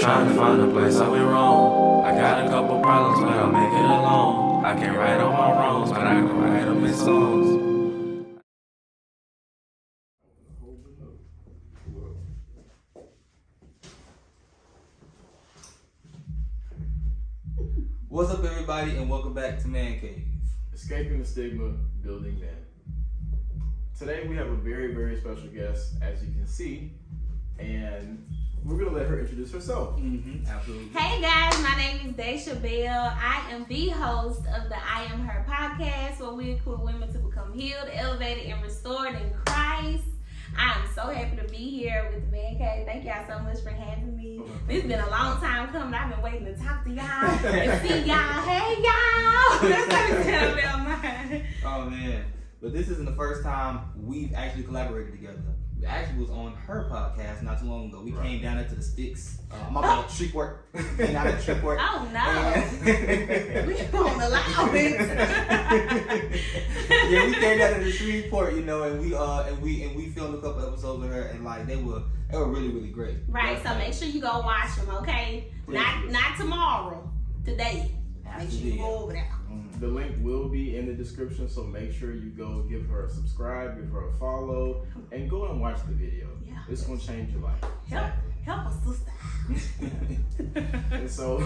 Trying to find a place I went wrong. I got a couple problems, but I'll make it alone. I can't write all my wrongs, but I can write them in songs. What's up, everybody, and welcome back to Man Cave. Escaping the stigma, building men. Today we have a very, very special guest, as you can see, and we're gonna let her introduce herself. Absolutely. Hey guys, my name is Dayshia Bell. I am the host of the I Am Her podcast, where we equip women to become healed, elevated, and restored in Christ. I am so happy to be here with the Man Cave. Thank y'all so much for having me. It's been a long time coming. I've been waiting to talk to y'all and see y'all. Hey y'all! That's how to tell me on mine. Oh man, but this isn't the first time we've actually collaborated together. We actually was on her podcast not too long ago. We came down into the sticks. My bad, Shreveport. Came down to Shreveport. Oh no! We won't allow it. Yeah, we came down to the Shreveport, you know, and we filmed a couple episodes with her, and like they were really, really great. Right, so make sure you go watch them, okay? Not tomorrow, today. Make sure you go over there. The link will be in the description, so make sure you go give her a subscribe, give her a follow, and go and watch the video. Yeah. It's gonna change your life. Help us, sister. And so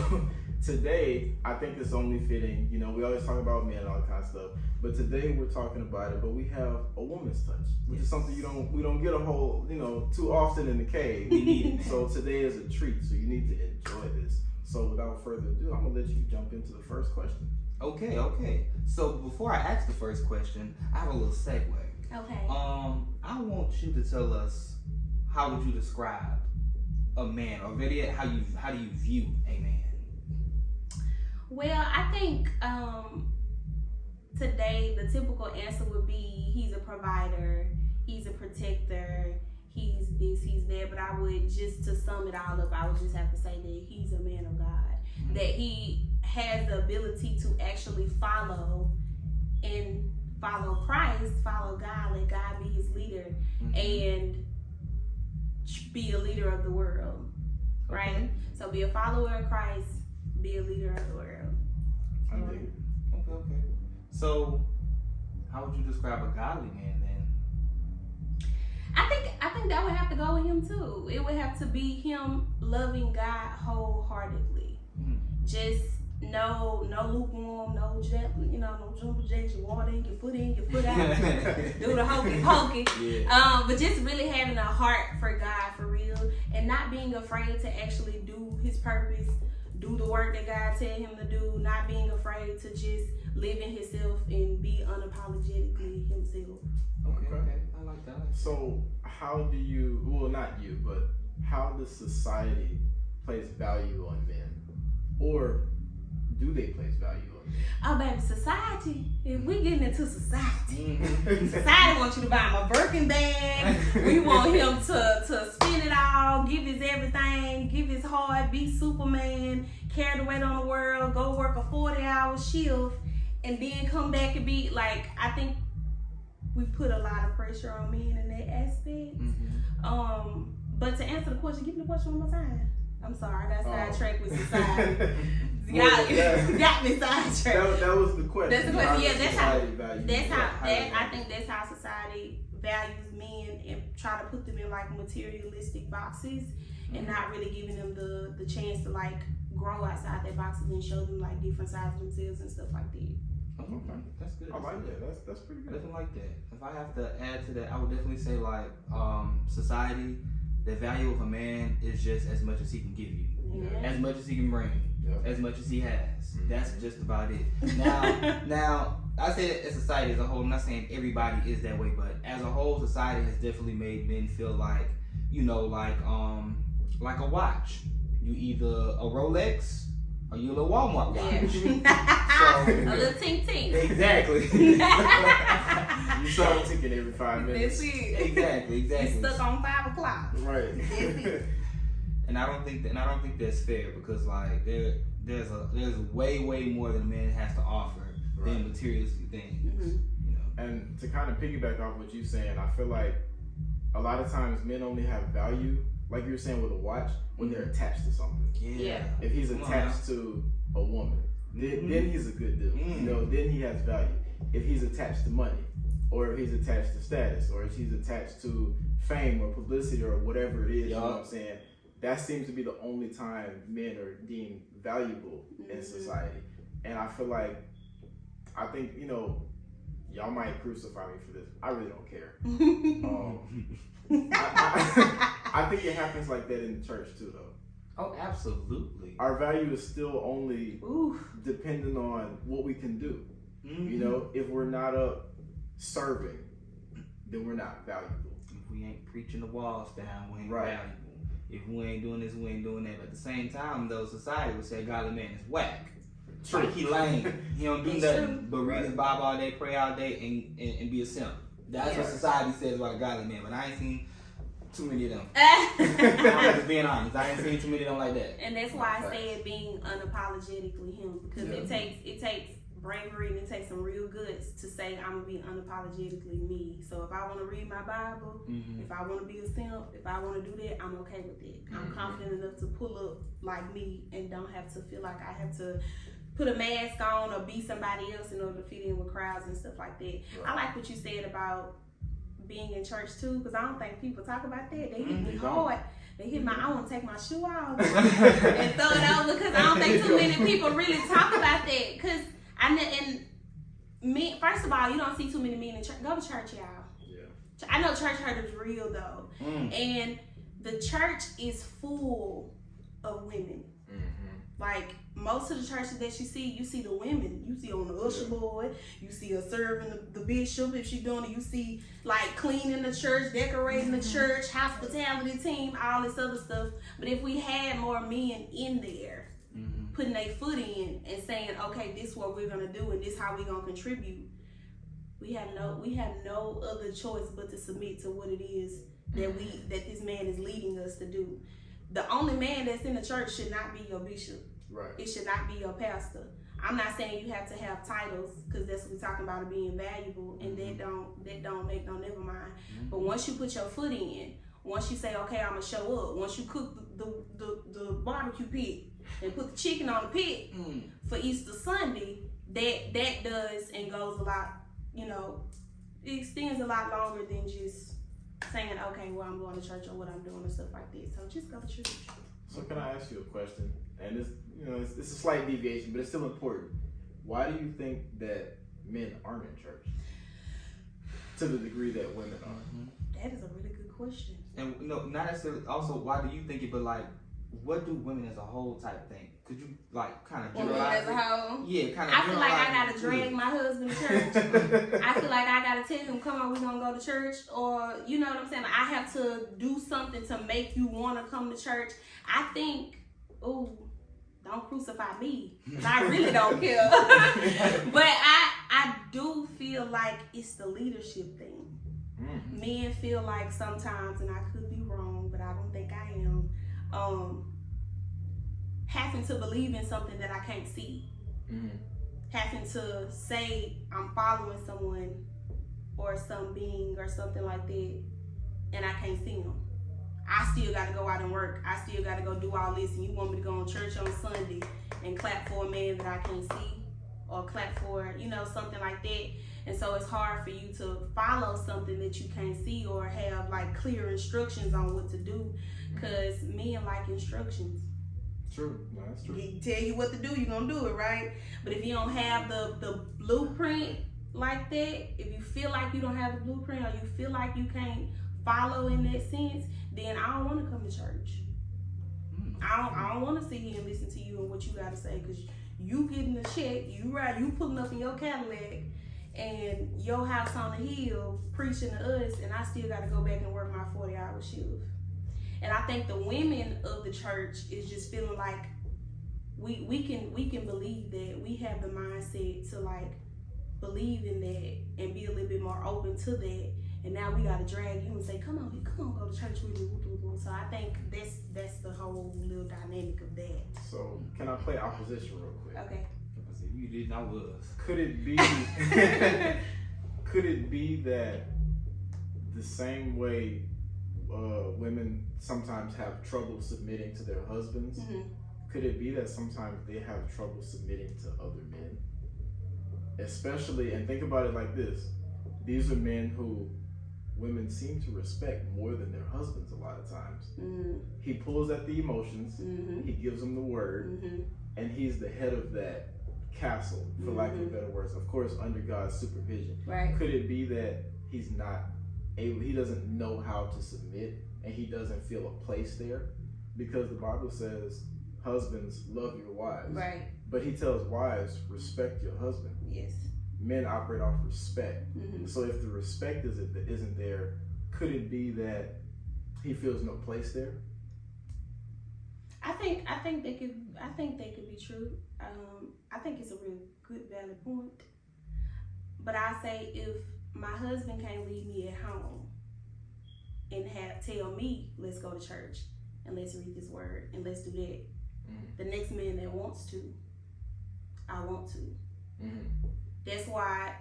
today, I think it's only fitting. You know, we always talk about men and all that kind of stuff, but today we're talking about it. But we have a woman's touch, which is something we don't get a whole, too often in the cave. We need it. So today is a treat. So you need to enjoy this. So without further ado, I'm gonna let you jump into the first question. Okay. So before I ask the first question, I have a little segue. Okay. I want you to tell us, how would you describe a man, or better, how do you view a man? Well, I think today the typical answer would be he's a provider, he's a protector, he's this, he's that. But I would, just to sum it all up, I would just have to say that he's a man of God. Mm-hmm. That he has the ability to actually follow Christ, follow God, let God be his leader, and be a leader of the world, right? Okay. So be a follower of Christ, be a leader of the world. I dig it. Okay. So, how would you describe a godly man then? I think that would have to go with him too. It would have to be him loving God wholeheartedly. Just no lukewarm, no jumbo jacks, your water in, your foot out, do the hokey pokey. Yeah. But just really having a heart for God for real, and not being afraid to actually do his purpose, do the work that God tell him to do, not being afraid to just live in himself and be unapologetically himself. Okay. I like that. So how do you, well, not you, but how does society place value on men? Or do they place value on men? Oh, baby, society. If we getting into society, society wants you to buy him a Birkin bag. We want him to spend it all, give his everything, give his heart, be Superman, carry the weight on the world, go work a 40-hour shift, and then come back and be like, I think we put a lot of pressure on men in that aspect. But to answer the question, give me the question one more time. I'm sorry, I got sidetracked with society. Y'all got me sidetracked. That was the question. That's the question. Yeah, I think that's how society values men, and try to put them in like materialistic boxes, and not really giving them the chance to like grow outside their boxes and show them like different sides of themselves and stuff like that. Okay, that's good. I like that. That's pretty good. I definitely like that. If I have to add to that, I would definitely say like society. The value of a man is just as much as he can give you, as much as he can bring, as much as he has. That's just about it. Now, I say that as society as a whole, I'm not saying everybody is that way, but as a whole, society has definitely made men feel like, like a watch. You either a Rolex or you a little Walmart watch. Yeah. A little tink tink. Exactly. You saw a ticket every 5 minutes. That's it. Exactly. You stuck on 5 o'clock. Right. That's it. And I don't think that's fair, because like there's way more than a man has to offer than materialistic things. And to kind of piggyback off what you're saying, I feel like a lot of times men only have value like you were saying with a watch, when they're attached to something. Yeah. If he's attached to a woman, then he's a good deal. You know, then he has value. If he's attached to money, or if he's attached to status, or if he's attached to fame or publicity or whatever it is, you know what I'm saying? That seems to be the only time men are deemed valuable in society. And I feel like, I think, you know, y'all might crucify me for this. I really don't care. I think it happens like that in the church too, though. Oh, absolutely. Our value is still only dependent on what we can do. You know, if we're not up serving, then we're not valuable. If we ain't preaching the walls down, we ain't valuable. If we ain't doing this, we ain't doing that. But at the same time, though, society would say godly man is whack. True. Like he lame. He don't do nothing but read his Bible all day, pray all day, and be a simp. That's what society says about a godly man. But I ain't seen too many of them. I'm just being honest. I ain't seen too many of them like that. And that's why I said being unapologetically him, because it takes bravery and it takes some real guts to say I'm gonna be unapologetically me. So if I want to read my Bible, if I want to be a simp, if I want to do that, I'm okay with it. I'm confident enough to pull up like me and don't have to feel like I have to put a mask on or be somebody else in order to fit in with crowds and stuff like that. I like what you said about being in church too, because I don't think people talk about that. They hit me hard. They hit my, I want to take my shoe off and throw it over, because I don't think too many people really talk about that. Because first of all, you don't see too many men in church. Go to church, y'all. Yeah. I know church hurt is real though, and the church is full of women. Like most of the churches that you see the women. You see on the usher board, you see her serving the bishop if she's doing it. You see like cleaning the church, decorating the church, hospitality team, all this other stuff. But if we had more men in there, putting their foot in and saying, okay, this is what we're gonna do and this is how we're gonna contribute, we have no other choice but to submit to what it is that this man is leading us to do. The only man that's in the church should not be your bishop. Right. It should not be your pastor. I'm not saying you have to have titles, because that's what we're talking about, being valuable, and that don't make no never mind. But once you put your foot in, once you say, okay, I'm gonna show up, once you cook the barbecue pit and put the chicken on the pit for Easter Sunday, that does and goes a lot, you know, it extends a lot longer than just saying, okay, well, I'm going to church or what I'm doing and stuff like that. So just go to church. So can I ask you a question? And this, you know, it's a slight deviation, but it's still important. Why do you think that men aren't in church to the degree that women are? That is a really good question. And no, not necessarily. Also, why do you think it? But like, what do women as a whole type think? Could you like kind of generalize? Women as a whole? Yeah, kind of. I feel like I gotta drag my husband to church. I feel like I gotta tell him, come on, we're gonna go to church, or you know what I'm saying? I have to do something to make you want to come to church. I think, don't crucify me, because I really don't care. But I do feel like it's the leadership thing. Men feel like sometimes, and I could be wrong, but I don't think I am, having to believe in something that I can't see. Having to say I'm following someone or some being or something like that, and I can't see them. I still got to go out and work. I still got to go do all this, and you want me to go to church on Sunday and clap for a man that I can't see, or clap for, you know, something like that. And so it's hard for you to follow something that you can't see or have like clear instructions on what to do, because men like instructions. True. No, that's true. He tell you what to do, you're gonna do it, right? But if you don't have the blueprint like that, if you feel like you don't have the blueprint, or you feel like you can't follow in that sense, then I don't want to come to church. I don't want to sit here and listen to you and what you got to say, because you getting a check, you pulling up in your Cadillac and your house on the hill preaching to us, and I still got to go back and work my 40-hour shift. And I think the women of the church is just feeling like we can believe that. We have the mindset to like believe in that and be a little bit more open to that. And now we gotta drag you and say, come on, go to church with me. So I think that's the whole little dynamic of that. So can I play opposition real quick? Okay. You didn't, I was. Could it be that the same way women sometimes have trouble submitting to their husbands. Could it be that sometimes they have trouble submitting to other men? Especially, and think about it like this, these are men who women seem to respect more than their husbands a lot of times. He pulls at the emotions, he gives them the word, and he's the head of that castle, for lack of better words, of course under God's supervision. Right. Could it be that he's not able, he doesn't know how to submit, and he doesn't feel a place there? Because the Bible says, husbands, love your wives. Right. But he tells wives, respect your husband. Yes. Men operate off respect. So if the respect isn't there, could it be that he feels no place there? I think they could be true. I think it's a real good valid point. But I say if my husband can't leave me at home and tell me let's go to church and let's read this word and let's do that, the next man that wants to, I want to. That's why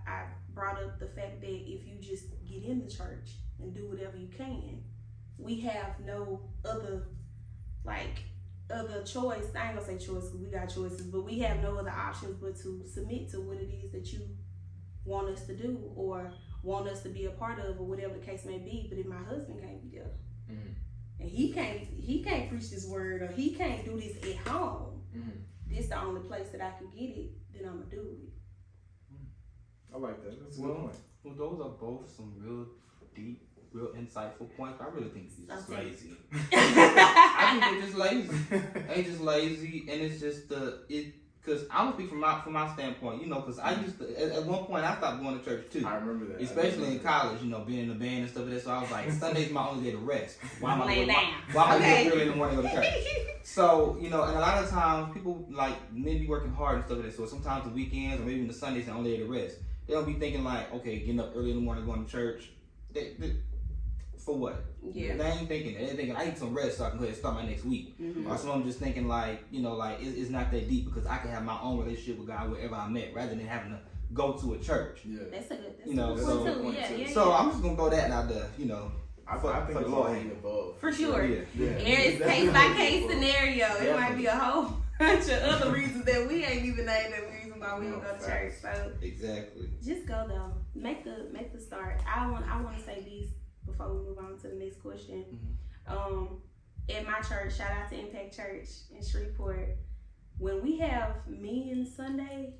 I brought up the fact that if you just get in the church and do whatever you can, we have no other choice. I ain't gonna say choice because we got choices, but we have no other options but to submit to what it is that you want us to do or want us to be a part of or whatever the case may be. But if my husband can't be there and he can't preach this word or he can't do this at home, this the only place that I can get it, then I'm gonna do it. I like that. That's a good point. Well, those are both some real deep, real insightful points. I really think he's just lazy. I think they're just lazy. They just lazy, and it's just because I'm gonna speak from my standpoint, because I used to at one point I stopped going to church too. I remember that, especially in college, being in the band and stuff like that. So I was like, Sunday's my only day to rest. Why am I Lay going? down. Why am I Okay. getting early in the morning to go to church? So and a lot of times people men be working hard and stuff like that. So sometimes the weekends or maybe even the Sundays the only day to rest. They don't be thinking like, okay, getting up early in the morning going to church. For what? Yeah. They ain't thinking that. They're thinking I need some rest so I can go ahead and start my next week. Or some of them just thinking like, it's not that deep because I can have my own relationship with God wherever I'm at rather than having to go to a church. Yeah. That's a good so- Yeah. So I'm just gonna throw that out there, I for think the it's Lord. all of the above. For sure. Yeah. It's case by case scenario. It might be a whole bunch of other reasons that we ain't even named the reason why we don't go to church. So Exactly. just go though. Make the start. I want to say this before we move on to the next question. At my church, shout out to Impact Church in Shreveport, when we have Men's Sunday,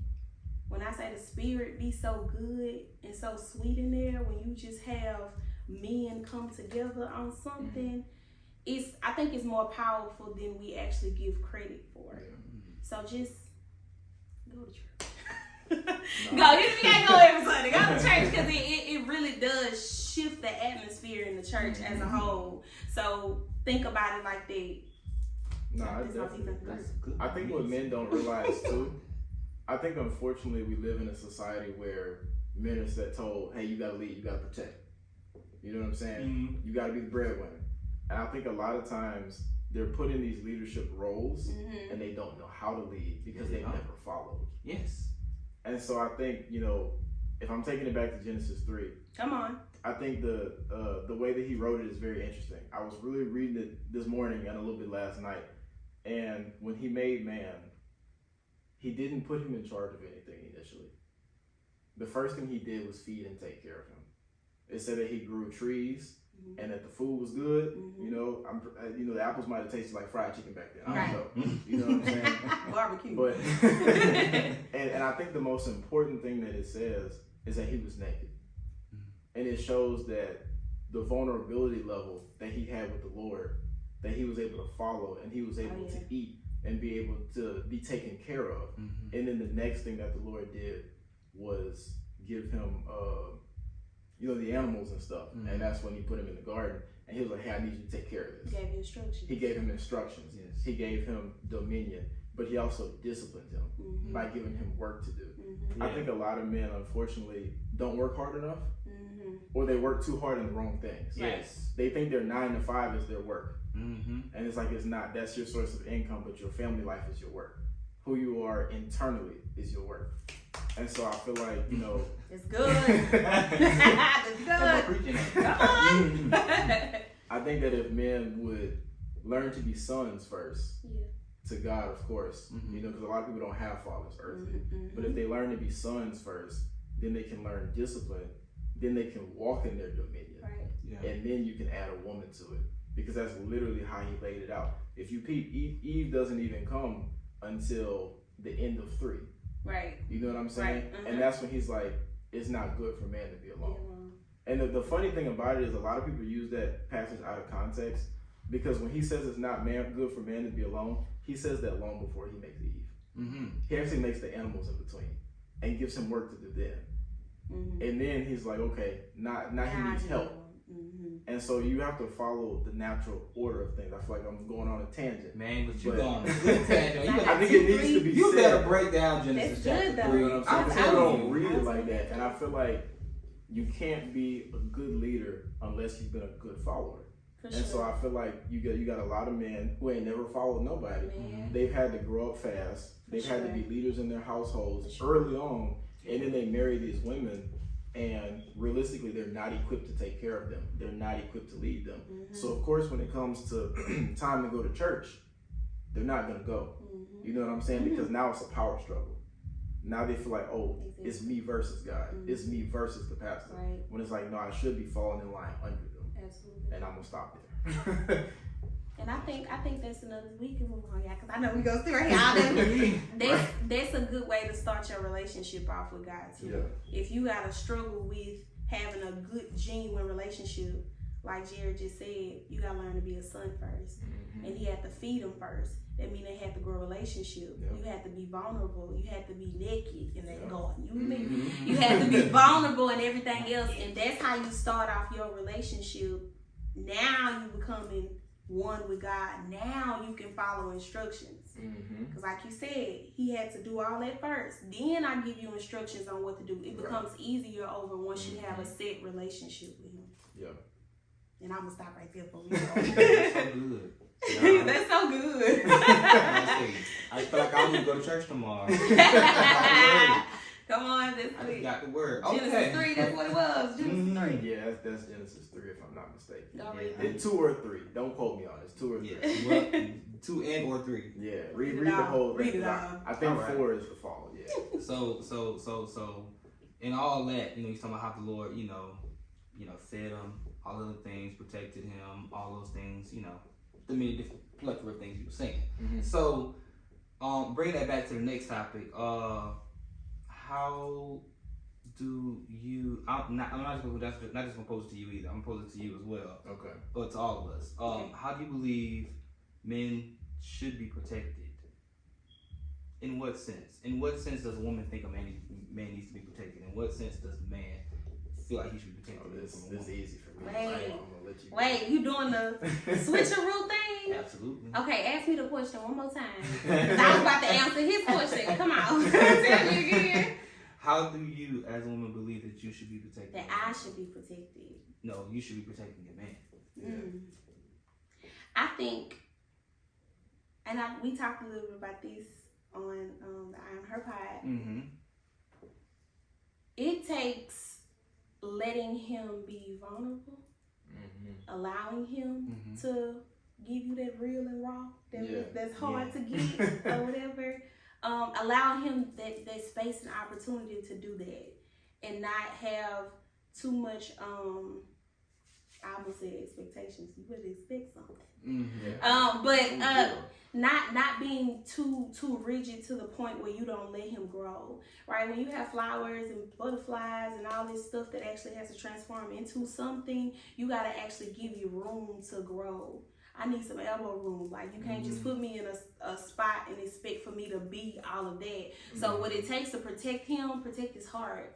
when I say the spirit be so good and so sweet in there, when you just have men come together on something, I think it's more powerful than we actually give credit for it. So just go to church. Go, you can't go every Sunday. Go to church because it really does shift the atmosphere in the church as a whole. So think about it like that. No, I definitely agree. I think what men don't realize too, I think unfortunately we live in a society where men are told, hey, you gotta lead, you gotta protect. You know what I'm saying? You gotta be the breadwinner. And I think a lot of times they're put in these leadership roles and they don't know how to lead because they've never followed. Yes. And so I think, if I'm taking it back to Genesis 3, Come on. I think the way that he wrote it is very interesting. I was really reading it this morning and a little bit last night. And when he made man, he didn't put him in charge of anything initially. The first thing he did was feed and take care of him. It said that he grew trees and that the food was good. The apples might have tasted like fried chicken back then. I don't know. You know what I'm saying? Barbecue. But and I think the most important thing that it says is that he was naked. And it shows that the vulnerability level that he had with the Lord, that he was able to follow and he was able to eat and be able to be taken care of. And then the next thing that the Lord did was give him the animals and stuff. And that's when he put him in the garden and he was like, hey, I need you to take care of this. Gave instructions. He gave him instructions. Yes. He gave him dominion, but he also disciplined him by giving him work to do. I think a lot of men, unfortunately, don't work hard enough, or they work too hard in the wrong things. Yes. They think their 9 to 5 is their work, and it's like it's not. That's your source of income, but your family life is your work. Who you are internally is your work. And so I feel like, you know, it's good. It's good. Come on. I think that if men would learn to be sons first, to God, of course, you know, because a lot of people don't have fathers earthly, but if they learn to be sons first, then they can learn discipline, then they can walk in their dominion, and then you can add a woman to it, because that's literally how he laid it out. If you peep, Eve doesn't even come until the end of 3. Right. You know what I'm saying? And that's when he's like, it's not good for man to be alone. And the funny thing about it is a lot of people use that passage out of context, because when he says it's not good for man to be alone, he says that long before he makes Eve. He actually makes the animals in between and gives him work to do then. And then he's like, okay, now he needs help. And so you have to follow the natural order of things. I feel like I'm going on a tangent. Man, but you going on a good tangent. I think it needs to be You said. better break down Genesis chapter 3. You know what I'm saying? People don't read it like that. And I feel like you can't be a good leader unless you've been a good follower. So I feel like you got a lot of men who ain't never followed nobody. They've had to grow up fast. They've had to be leaders in their households early on, and then they marry these women, and realistically they're not equipped to take care of them. They're not equipped to lead them. So of course when it comes to time to go to church, they're not gonna go. You know what I'm saying? Because now it's a power struggle. Now they feel like, oh, it's me versus God. It's me versus the pastor. When it's like, no, I should be falling in line under them. Absolutely. And I'm gonna stop there. And I think that's another, we can move on, because I know we go through right. That's a good way to start your relationship off with God too. If you gotta struggle with having a good, genuine relationship, like Jared just said, you gotta learn to be a son first, and he had to feed him first. That means they had to grow a relationship. You had to be vulnerable. You had to be naked in that garden. You had to be vulnerable and everything else, and that's how you start off your relationship. Now you becoming one with God. Now you can follow instructions. Because like you said, he had to do all that first. Then I give you instructions on what to do. It becomes easier over once you have a set relationship with him. And I'm going to stop right there for you. That's so good. That's so good. I feel like I'm going to go to church tomorrow. Come on, this week. I got the word. Genesis 3, that's what it was. Genesis 3. Yeah, that's Genesis 3 if I'm not mistaken. It's 2 or 3. Don't quote me on it. It's 2 or 3. Well, 2 and or 3. Yeah, read the whole thing. Read it all. I think 4 is the fall. Yeah. So, in all that, you know, he's talking about how the Lord, you know, fed him, all of the things, protected him, all those things, you know, the many different plethora of things he was saying. So, bringing that back to the next topic, how do you? I'm not just gonna pose it to you either. I'm gonna pose it to you as well. Okay. But to all of us, how do you believe men should be protected? In what sense? In what sense does a woman think a man needs to be protected? In what sense does a man feel like he should be protected? Oh, this is easy for me. Wait, you doing the switcheroo thing? Absolutely. Okay, ask me the question one more time. I was about to answer his question. Come on. Tell me again. How do you, as a woman, believe that you should be protected? That I should be protected. No, you should be protecting your man. I think, and we talked a little bit about this on the I Am Her pod. It takes letting him be vulnerable, allowing him to give you that real and raw that's hard to get or whatever. Allow him that space and opportunity to do that, and not have too much I almost said expectations. You would expect something. Not being too rigid to the point where you don't let him grow. Right? When you have flowers and butterflies and all this stuff that actually has to transform into something, you gotta actually give you room to grow. I need some elbow room. Like, you can't just put me in a spot and expect for me to be all of that. So what it takes to protect him, protect his heart,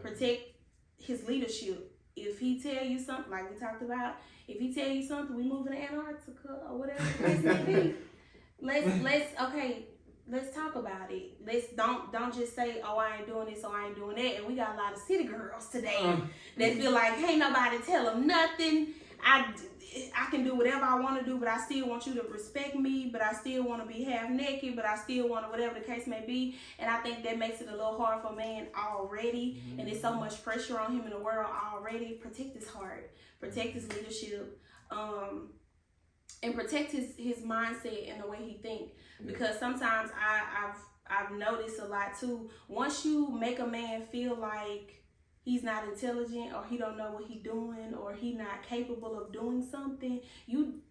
protect his leadership. If he tell you something, like we talked about, if he tell you something, we moving to Antarctica or whatever it may be. Let's talk about it. Let's don't just say, oh, I ain't doing this or I ain't doing that. And we got a lot of city girls today that feel like, hey, nobody tell them nothing. I can do whatever I want to do, but I still want you to respect me, but I still want to be half naked, but I still want to, whatever the case may be. And I think that makes it a little hard for a man already. And there's so much pressure on him in the world already. Protect his heart, protect his leadership, and protect his mindset and the way he think. Because sometimes I've noticed a lot too. Once you make a man feel like he's not intelligent, or he don't know what he doing, or he not capable of doing something, you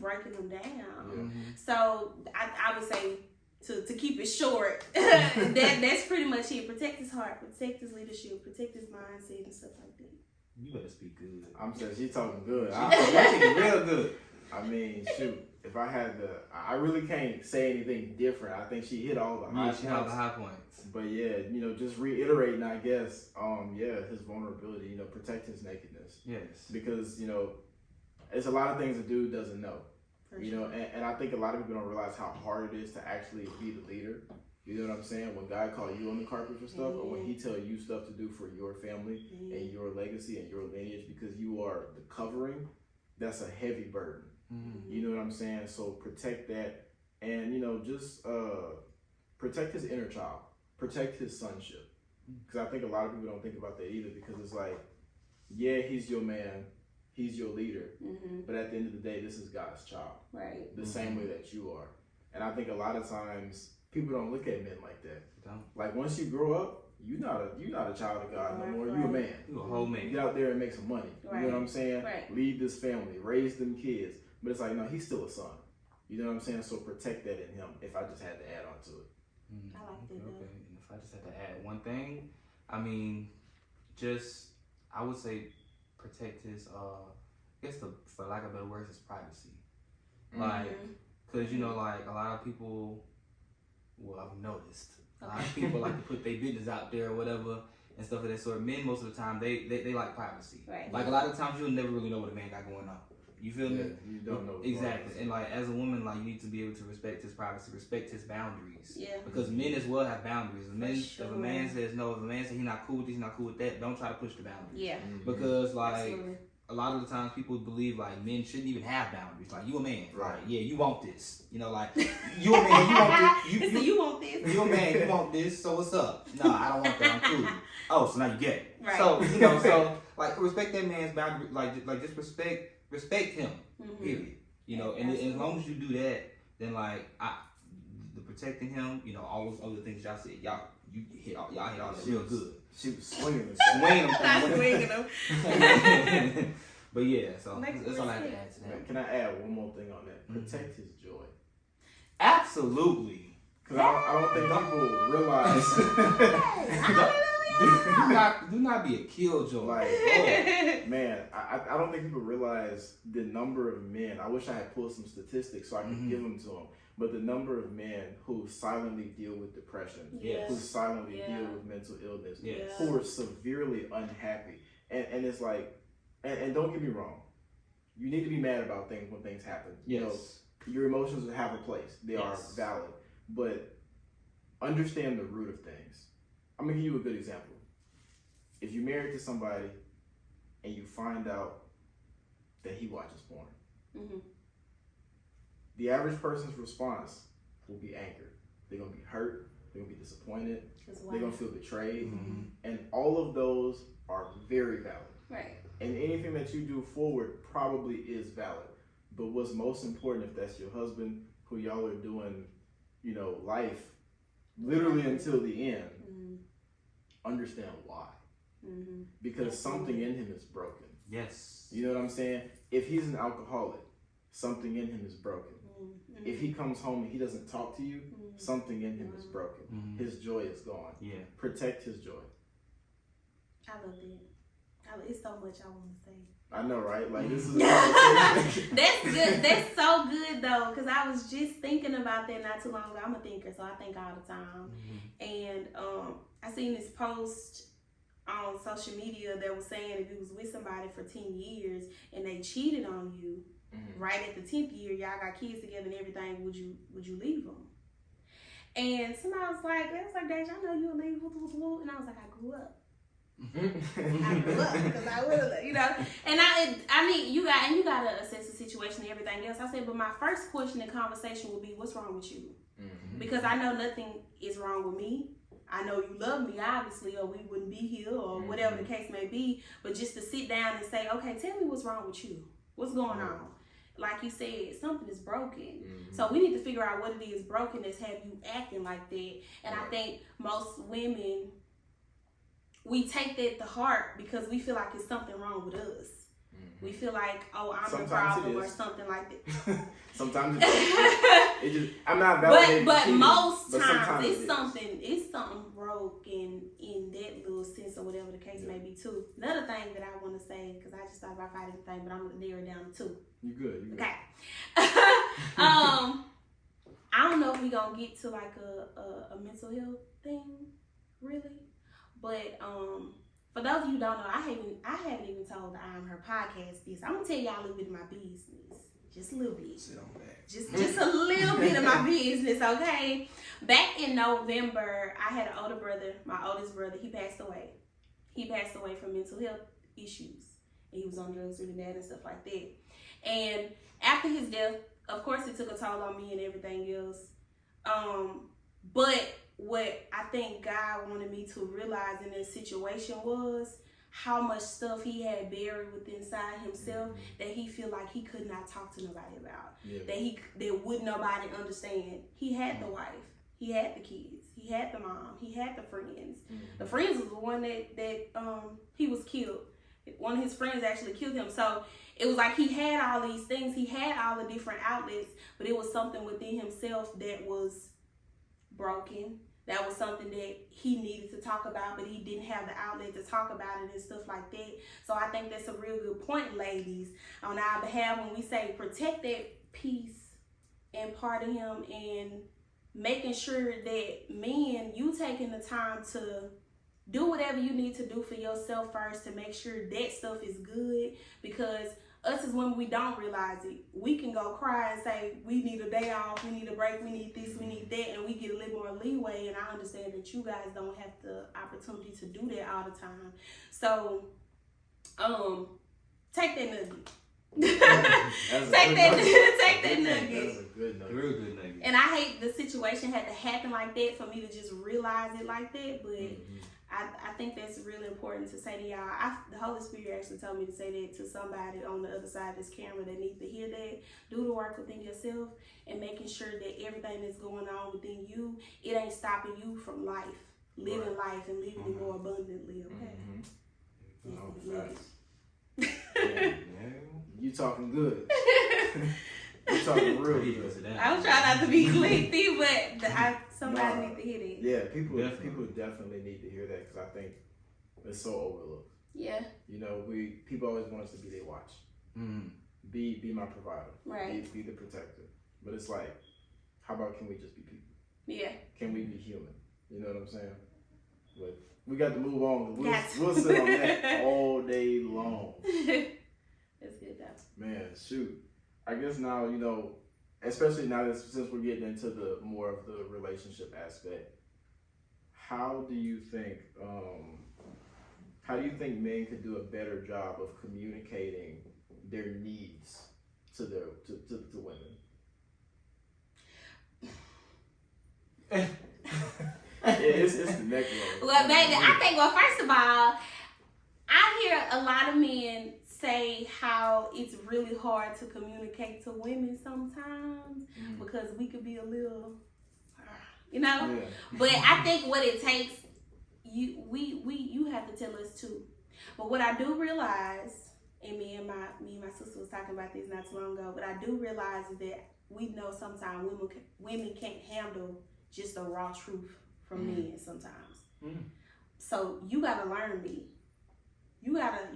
breaking him down. So I would say, to keep it short, that's pretty much it. Protect his heart, protect his leadership, protect his mindset and stuff like that. You better speak good. I'm saying she's talking good. I'm speaking real good. I mean, shoot. If I had to, I really can't say anything different. I think she hit all the high points. She hit all the high points. But yeah, just reiterating, I guess, his vulnerability, protect his nakedness. Yes. Because, it's a lot of things a dude doesn't know. For sure. And I think a lot of people don't realize how hard it is to actually be the leader. You know what I'm saying? When God called you on the carpet for stuff, or when he tell you stuff to do for your family and your legacy and your lineage, because you are the covering, that's a heavy burden. You know what I'm saying? So protect that, and just protect his inner child, protect his sonship, because I think a lot of people don't think about that either, because it's like, yeah, he's your man, he's your leader, but at the end of the day, this is God's child, right? The same way that you are. And I think a lot of times people don't look at men like that. Like, once you grow up, you're not a child of God no more. You a man. You a whole man. Get out there and make some money. You know what I'm saying? Right. Lead this family, raise them kids. But it's like, no, he's still a son. You know what I'm saying? So protect that in him, if I just had to add on to it. I like that. Okay. And if I just had to add one thing, I mean, I would say protect his, I guess for lack of better words, his privacy. Like, because, like, a lot of people, well, I've noticed, a lot of people like to put their business out there or whatever and stuff of that sort. Men, most of the time, they like privacy. Right. Like, a lot of times, you'll never really know what a man got going on. You feel me? You don't know. Exactly. And like, as a woman, like, you need to be able to respect his privacy, respect his boundaries. Yeah. Because men as well have boundaries. If sure. a man says no, if a man says he's not cool with this, he's not cool with that, don't try to push the boundaries. Yeah. Because like, Absolutely. a lot of the times people believe like men shouldn't even have boundaries. Like, you a man, Right? Like, yeah, you want this. Like, you a man, you want this. You want this. You a man, you want this. So what's up? No, I don't want that. I'm cool. Oh, so now you get it. Right. So so like, respect that man's boundary. Like just respect him. Period. And as long as you do that, then like the protecting him, all those other things y'all said, y'all hit all that real good. She was swinging this. Swing Not swinging them. But yeah, so Make that's all I have to add to that. Can I add one more thing on that? Protect his joy. Absolutely. Because I don't think people realize. do not be a killjoy. Like, man, I don't think people realize the number of men. I wish I had pulled some statistics so I could give them to them. But the number of men who silently deal with depression, Yes. who silently Yeah. deal with mental illness, Yes. who are severely unhappy. And it's like, and don't get me wrong, you need to be mad about things when things happen. Yes. Your emotions have a place. They are Yes. valid. But understand the root of things. I'm going to give you a good example. If you're married to somebody and you find out that he watches porn, the average person's response will be anger. They're going to be hurt. They're going to be disappointed. They're going to feel betrayed. And all of those are very valid. Right. And anything that you do forward probably is valid. But what's most important, if that's your husband, who y'all are doing, life literally until the end, understand why. Because something in him is broken. Yes. You know what I'm saying? If he's an alcoholic, something in him is broken. If he comes home and he doesn't talk to you, something in him is broken. His joy is gone. Yeah. Protect his joy. I love that. It's so much I want to say. I know, right? Like, this is That's good. That's so good though, because I was just thinking about that not too long ago. I'm a thinker, so I think all the time. And I seen this post on social media that was saying if you was with somebody for 10 years and they cheated on you, right at the 10th year, y'all got kids together and everything, would you leave them? And somebody was like, Dayshia, I know you'll leave, and I was like, I grew up. I grew up because I would have, you know. And I mean, you gotta assess the situation and everything else. I said, but my first question in conversation would be, what's wrong with you? Mm-hmm. Because I know nothing is wrong with me. I know you love me, obviously, or we wouldn't be here, or whatever the case may be. But just to sit down and say, okay, tell me what's wrong with you. What's going on? Like you said, something is broken. Mm-hmm. So we need to figure out what it is broken that's have you acting like that. And I think most women, we take that to heart because we feel like it's something wrong with us. Mm-hmm. We feel like, oh, I'm the problem or something like that. Sometimes it just, I'm not validating. But most times it's something broken in that little sense or whatever the case may be too. Another thing that I want to say, because I just thought about fighting thing, but I'm gonna narrow it down to two. You good. Okay. I don't know if we gonna get to like a mental health thing, really. But for those of you who don't know, I haven't even told the I'm Her podcast this. I'm gonna tell y'all a little bit of my business. Just a little bit. Sit on back. Just a little bit of my business, okay? Back in November, I had an older brother, my oldest brother, he passed away. He passed away from mental health issues. And he was on drugs really bad and stuff like that. And after his death, of course it took a toll on me and everything else. But what I think God wanted me to realize in this situation was how much stuff he had buried within inside himself that he feel like he could not talk to nobody about. Yeah. That would nobody understand. He had the wife, he had the kids, he had the mom, he had the friends. Mm-hmm. The friends was the one that he was killed. One of his friends actually killed him. So it was like he had all these things, he had all the different outlets, but it was something within himself that was broken. That was something that he needed to talk about, but he didn't have the outlet to talk about it and stuff like that. So I think that's a real good point, ladies, on our behalf when we say protect that peace and part of him and making sure that men, you taking the time to do whatever you need to do for yourself first to make sure that stuff is good, because us as women, we don't realize it. We can go cry and say, we need a day off, we need a break, we need this, we need that, and we get a little more leeway, and I understand that you guys don't have the opportunity to do that all the time. So, take that nugget. Take that nugget. That's a good nugget. Real good nugget. And I hate the situation had to happen like that for me to just realize it like that, but I think that's really important to say to y'all. The Holy Spirit actually told me to say that to somebody on the other side of this camera that needs to hear that. Do the work within yourself and making sure that everything that's going on within you, it ain't stopping you from life, living life and living it more abundantly, okay? Yeah. You talking good. You talking real good. I'm trying not to be lengthy, but somebody need to hear that. Yeah, people definitely need to hear that, because I think it's so overlooked. Yeah. You know, people always want us to be their watch. Mm-hmm. Be my provider. Right. Be the protector. But it's like, how about can we just be people? Yeah. Can we be human? You know what I'm saying? But we got to move on. We'll sit on that all day long. That's good though. Man, shoot. I guess now, you know, especially now that since we're getting into the more of the relationship aspect, how do you think men could do a better job of communicating their needs to women? It's the next one. Well, baby, I think, first of all, I hear a lot of men say how it's really hard to communicate to women sometimes because we could be a little, you know. Yeah. But I think what it takes, you have to tell us too. But what I do realize, and me and my sister was talking about this not too long ago, but I do realize is that we know sometimes women can't handle just the raw truth from men sometimes. So you gotta learn me. You gotta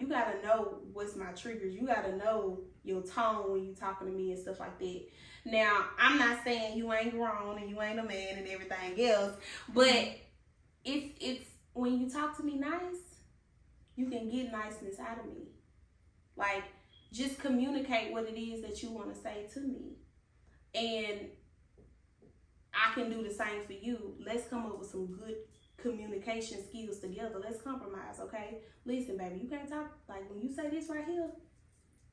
know what's my triggers. You gotta know your tone when you talking to me and stuff like that. Now, I'm not saying you ain't grown and you ain't a man and everything else, but it's when you talk to me nice, you can get niceness out of me. Like, just communicate what it is that you want to say to me, and I can do the same for you. Let's come up with some good communication skills together. Let's compromise, okay? Listen, baby, you can't talk, like, when you say this right here,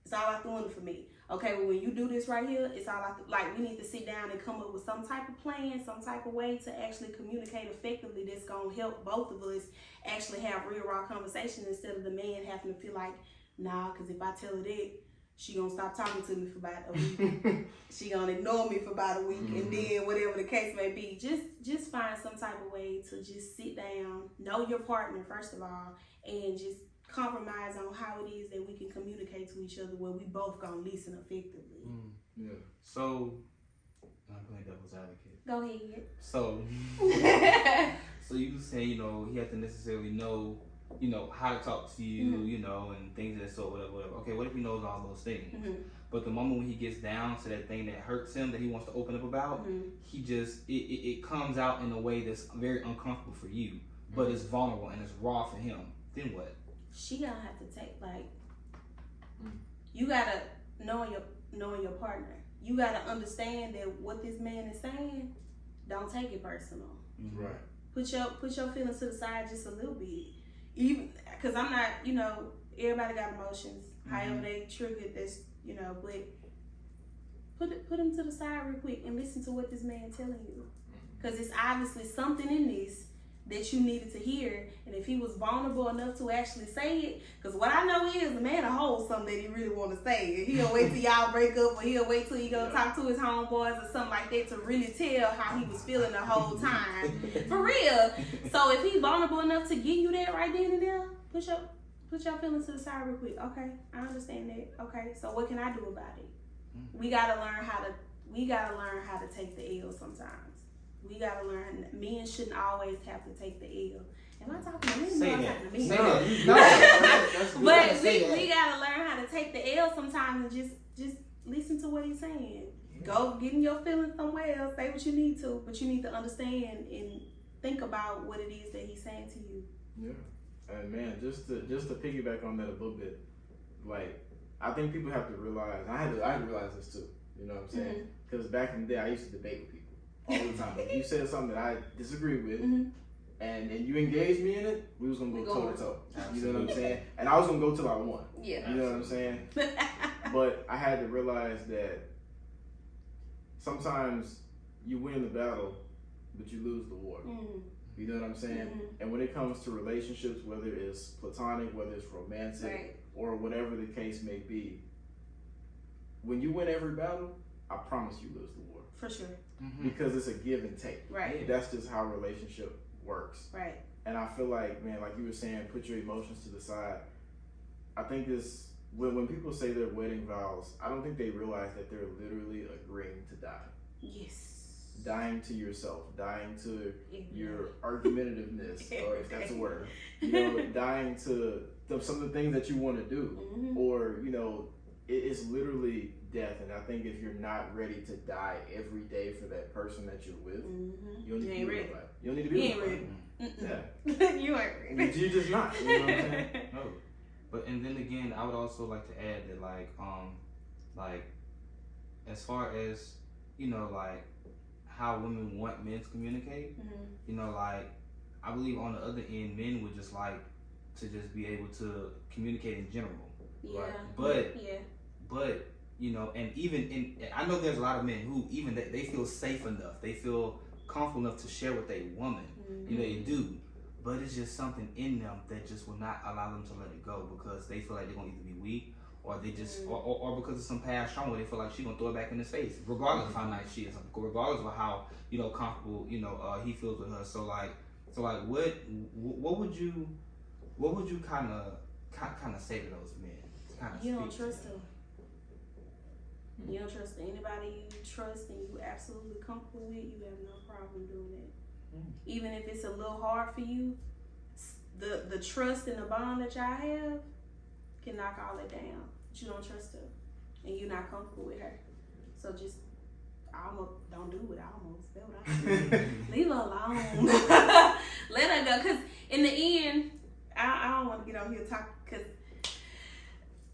it's all out the window for me. Okay, well, when you do this right here, it's all out the, like, we need to sit down and come up with some type of plan, some type of way to actually communicate effectively that's going to help both of us actually have real raw conversations instead of the man having to feel like, nah, because if I tell her that, she gonna stop talking to me for about a week. She gonna ignore me for about a week, and then whatever the case may be, just find some type of way to just sit down, know your partner first of all, and just compromise on how it is that we can communicate to each other where we both gonna listen effectively. Yeah. So, I'm playing devil's advocate. Go ahead. So, so you were saying, you know, he has to necessarily know, you know, how to talk to you, you know, and things of that sort, whatever. Okay, what if he knows all those things? But the moment when he gets down to that thing that hurts him, that he wants to open up about, he just, it comes out in a way that's very uncomfortable for you, but it's vulnerable and it's raw for him. Then what? She gonna have to take, like, you gotta knowing your partner. You gotta understand that what this man is saying, don't take it personal. Right. Put your feelings to the side just a little bit. Even, cause I'm not, you know, everybody got emotions. However they triggered this, you know, but put them to the side real quick and listen to what this man telling you. Cause it's obviously something in this that you needed to hear, and if he was vulnerable enough to actually say it, because what I know is the man will hold something that he really want to say. He'll wait till y'all break up, or he'll wait till he go talk to his homeboys or something like that to really tell how he was feeling the whole time. For real. So if he's vulnerable enough to give you that right then and there, put your feelings to the side real quick. Okay, I understand that. Okay, so what can I do about it? We gotta learn how to take the L sometimes. We gotta learn. Men shouldn't always have to take the L. Am I talking to men? I'm talking to me. But we gotta learn how to take the L sometimes and just listen to what he's saying. Go get in your feelings somewhere else. Say what you need to, but you need to understand and think about what it is that he's saying to you. Yeah, and man, just to piggyback on that a little bit, like, I think people have to realize. I had to realize this too. You know what I'm saying? Because back in the day, I used to debate with people all the time. If you said something that I disagree with, and you engaged me in it, we was gonna go toe to toe. You know what I'm saying? And I was gonna go till I won. Yeah. You know what I'm saying? But I had to realize that sometimes you win the battle, but you lose the war. You know what I'm saying? And when it comes to relationships, whether it's platonic, whether it's romantic, or whatever the case may be, when you win every battle, I promise you lose the war. For sure. Because it's a give and take. Right. That's just how a relationship works. Right. And I feel like, man, like you were saying, put your emotions to the side. I think this, when people say their wedding vows, I don't think they realize that they're literally agreeing to die. Yes. Dying to yourself, dying to your argumentativeness, or if that's a word, you know, dying to some of the things that you want to do, or, you know, it's literally death. And I think if you're not ready to die every day for that person that you're with, you don't need to be with nobody. You don't need to be with nobody. Yeah. You ain't ready. You're just not. You know what I'm saying? No. But, and then again, I would also like to add that, like, as far as, you know, like, how women want men to communicate, you know, like, I believe on the other end, men would just like to just be able to communicate in general. Yeah. Right? But, you know, and even I know there's a lot of men who even they feel safe enough, they feel comfortable enough to share with a woman, you know, they do. But it's just something in them that just will not allow them to let it go because they feel like they're going to either be weak or they just, or because of some past trauma, they feel like she's going to throw it back in his face, regardless of how nice she is, regardless of how, you know, comfortable, you know, he feels with her. So like, what would you kind of say to those men? You don't trust them. You don't trust anybody you trust and you absolutely comfortable with. You have no problem doing it. Even if it's a little hard for you, the trust and the bond that y'all have can knock all that down. But you don't trust her and you're not comfortable with her. So just almost don't do it. Leave her alone. Let her go. Because in the end, I don't want to get on here talk. Because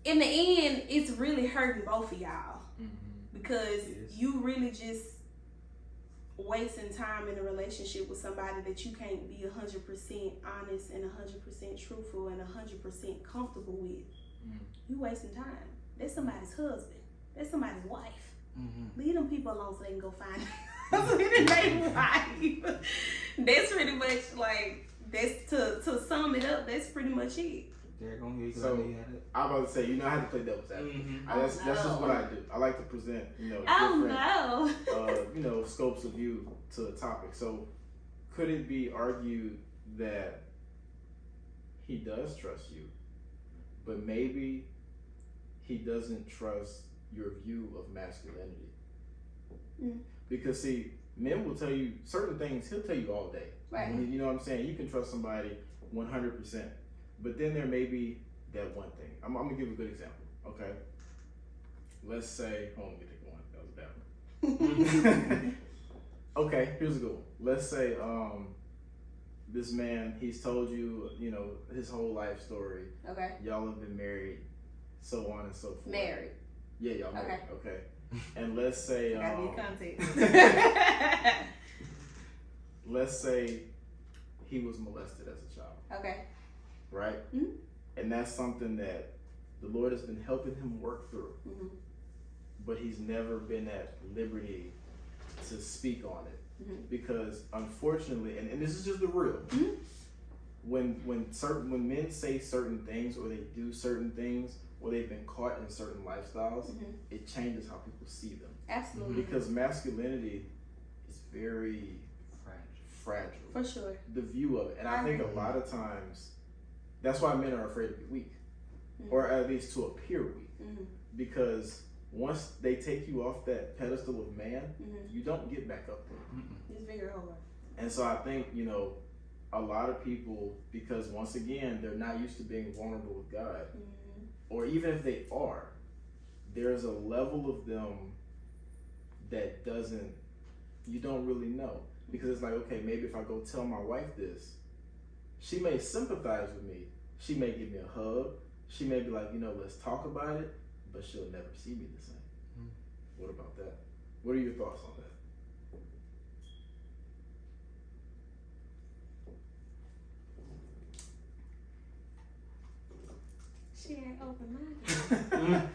in the end, it's really hurting both of y'all. Because you really just wasting time in a relationship with somebody that you can't be 100% honest and 100% truthful and 100% comfortable with. You wasting time. That's somebody's husband. That's somebody's wife. Leave them people alone so they can go find their wife. That's pretty much like, that's to sum it up, that's pretty much it. So I'm about to say, I have to play devil's advocate. That's just what I do. I like to present, different, scopes of view to a topic. So could it be argued that he does trust you, but maybe he doesn't trust your view of masculinity? Because see, men will tell you certain things. He'll tell you all day. Right. You know what I'm saying? You can trust somebody 100%. But then there may be that one thing. I'm gonna give a good example. Okay. Let's say, hold on, let me take one. That was a bad one. Okay, here's a good one. Let's say this man, he's told you, his whole life story. Okay. Y'all have been married, so on and so forth. Married. Yeah, y'all married. Okay. And let's say gotta be context. let's say he was molested as a child. Okay. Right? And that's something that the Lord has been helping him work through. But he's never been at liberty to speak on it. Because unfortunately, and this is just the real, when men say certain things or they do certain things or they've been caught in certain lifestyles, it changes how people see them. Absolutely. Because masculinity is very fragile. For sure. The view of it. And I think a lot of times, that's why men are afraid to be weak, or at least to appear weak, because once they take you off that pedestal of man, you don't get back up there. It's very hard. And so I think, a lot of people, because once again, they're not used to being vulnerable with God, or even if they are, there's a level of them that you don't really know. Because it's like, okay, maybe if I go tell my wife this, she may sympathize with me. She may give me a hug. She may be like, let's talk about it, but she'll never see me the same. What about that? What are your thoughts on that? She ain't open-minded.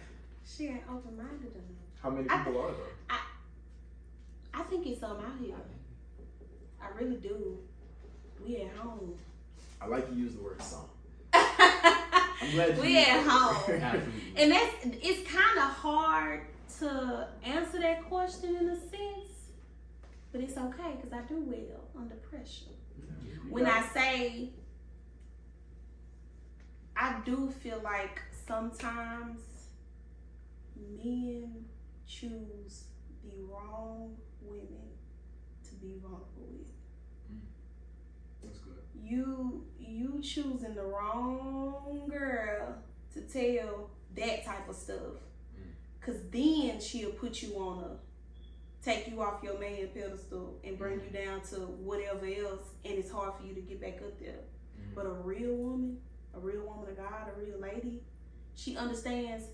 She ain't open-minded enough. How many people are there? I think it's some out here. I really do. We at home. I like you use the word some. I'm glad you we at home. And it's kind of hard to answer that question in a sense, but it's okay because I do well under pressure. When I say, I do feel like sometimes men choose the wrong women to be vulnerable with. That's good. You choosing the wrong girl to tell that type of stuff. Cause then she'll put you on take you off your man pedestal and bring you down to whatever else, and it's hard for you to get back up there. But a real woman of God, a real lady, she understands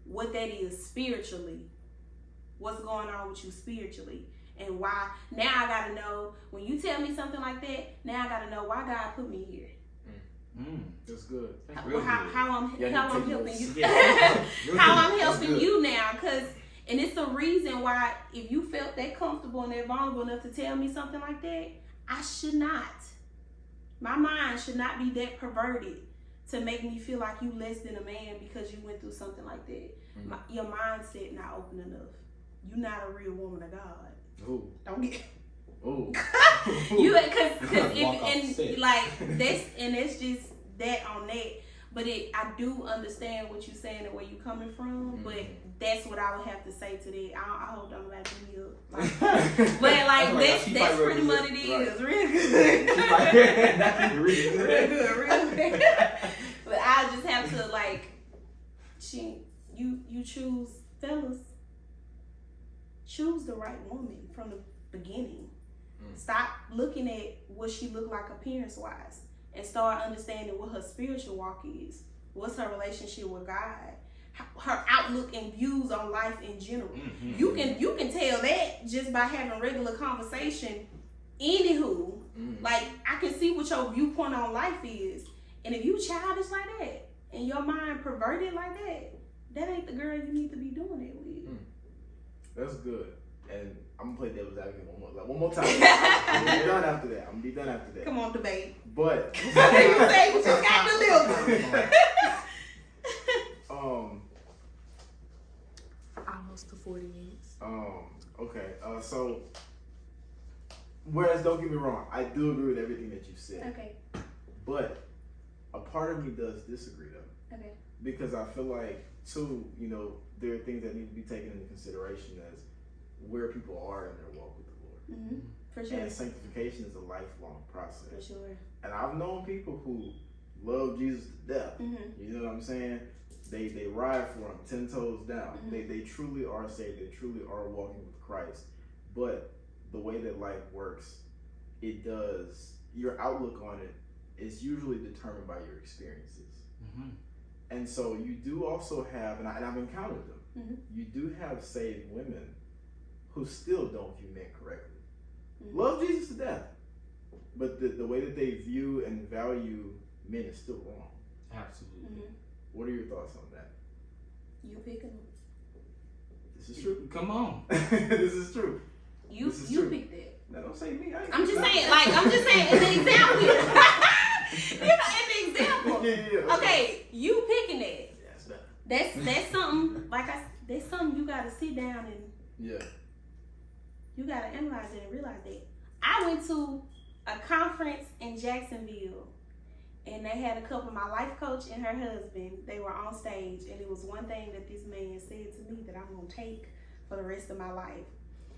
what that is spiritually. What's going on with you spiritually. And why. Now I gotta know, when you tell me something like that, now I gotta know why God put me here. That's good. How I'm helping you. Yeah. How I'm helping you now. And it's the reason why, if you felt that comfortable and that vulnerable enough to tell me something like that, I should not. My mind should not be that perverted to make me feel like you less than a man because you went through something like that. Your mindset not open enough. You're not a real woman of God. Ooh. Don't get. Ooh. You that's just that on that. But I do understand what you're saying and where you're coming from. But that's what I would have to say to that. I hope don't let me up. But that's pretty much it is. Real good. That's really good. Real good. But I just have to you choose, fellas. Choose the right woman from the beginning. Stop looking at what she look like appearance-wise and start understanding what her spiritual walk is. What's her relationship with God? her outlook and views on life in general. You can tell that just by having regular conversation. Anywho, like I can see what your viewpoint on life is, and if you childish like that and your mind perverted like that, that ain't the girl you need to be doing it with. That's good. And I'm gonna play devil's advocate one more time. I'm gonna be done after that. Come on, debate. But you say what you got to deliver. Almost to 40 minutes. Okay. So, whereas don't get me wrong, I do agree with everything that you said. Okay. But a part of me does disagree though. Okay. Because I feel like too, there are things that need to be taken into consideration as where people are in their walk with the Lord. For sure. And sanctification is a lifelong process. For sure. And I've known people who love Jesus to death. You know what I'm saying? They ride for him 10 toes down. They truly are saved. They truly are walking with Christ. But the way that life works, your outlook on it is usually determined by your experiences. And so you do also have, and I've encountered them, you do have saved women who still don't view men correctly. Love Jesus to death. But the way that they view and value men is still wrong. Absolutely. What are your thoughts on that? You picking them. This is true. Come on. This is true. You picked it. No, don't say me. I'm just saying, in the example. In the example. Yeah. Okay, you picking it. That's better. That's something, that's something you gotta sit down and you gotta analyze it and realize that. I went to a conference in Jacksonville, and they had a couple, my life coach and her husband, they were on stage, and it was one thing that this man said to me that I'm gonna take for the rest of my life.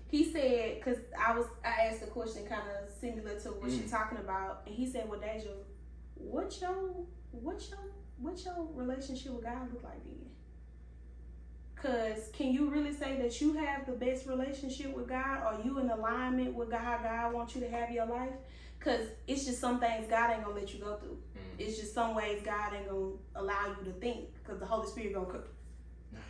He said, because I asked a question kind of similar to what you're talking about, and he said, well, Dayshia, what your relationship with God look like then? Because can you really say that you have the best relationship with God? Are you in alignment with how God wants you to have your life? Because it's just some things God ain't going to let you go through. It's just some ways God ain't going to allow you to think, because the Holy Spirit going to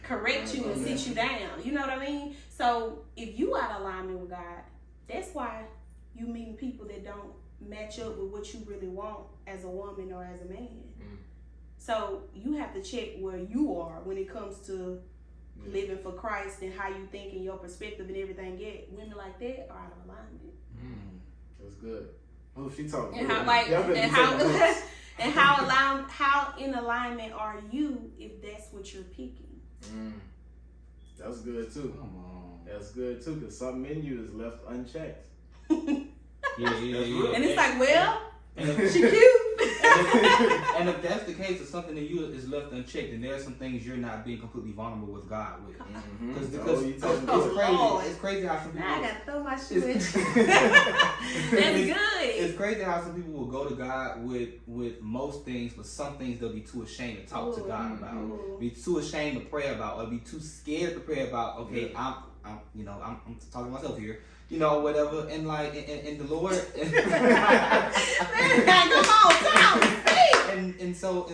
correct you and sit you down. You know what I mean? So if you out of alignment with God, that's why you meet people that don't match up with what you really want as a woman or as a man. So you have to check where you are when it comes to living for Christ and how you think and your perspective and everything. Women like that are out of alignment. That's good. Oh, she talking. And how in alignment are you if that's what you're picking? That's good too. Come on. That's good too, because some menu is left unchecked. Yeah. And it's like, well, And she cute. And if that's the case, if something in you is left unchecked, then there are some things you're not being completely vulnerable with God with. Because it's crazy how some people. I gotta throw my shoe at you. That's good. It's crazy how some people will go to God with most things, but some things they'll be too ashamed to talk to God about, be too ashamed to pray about, or be too scared to pray about. Okay, I'm talking to myself here. Whatever, and and the Lord, so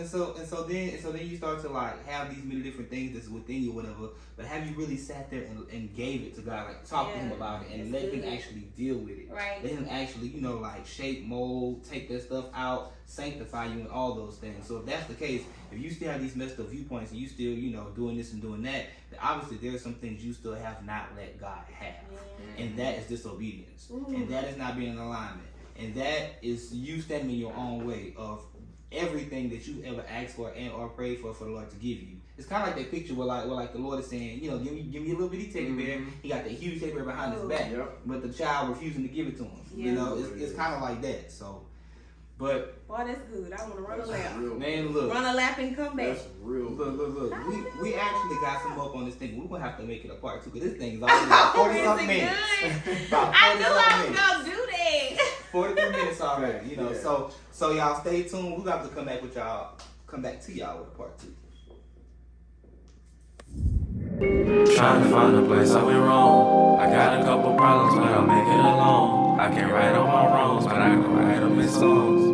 then you start to have these many different things that's within you, whatever. But have you really sat there and gave it to God, talk to Him about it, and let Him actually deal with it? Right. Let Him actually, shape, mold, take that stuff out, sanctify you, and all those things. So if that's the case, if you still have these messed up viewpoints and you still, doing this and doing that, then obviously there are some things you still have not let God have. And that is disobedience. And that is not being in alignment. And that is you standing in your own way of everything that you ever asked for and or prayed for the Lord to give you. It's kind of like that picture where the Lord is saying, give me a little bitty teddy bear. He got that huge teddy bear behind his back, but the child refusing to give it to him. It's kind of like that. So, but boy, that's good. I want to run a lap. Man, look, run a lap and come back. That's real. Look. We actually got some up on this thing. We're gonna have to make it a part 2 because this thing is already about 40 something minutes. I knew I was gonna do that. 43 minutes already, So y'all stay tuned. We're gonna have to come back to y'all with a part 2. Trying to find a place I went wrong. I got a couple problems, but I'll make it alone. I can't right on my wrongs, but I can write them in songs.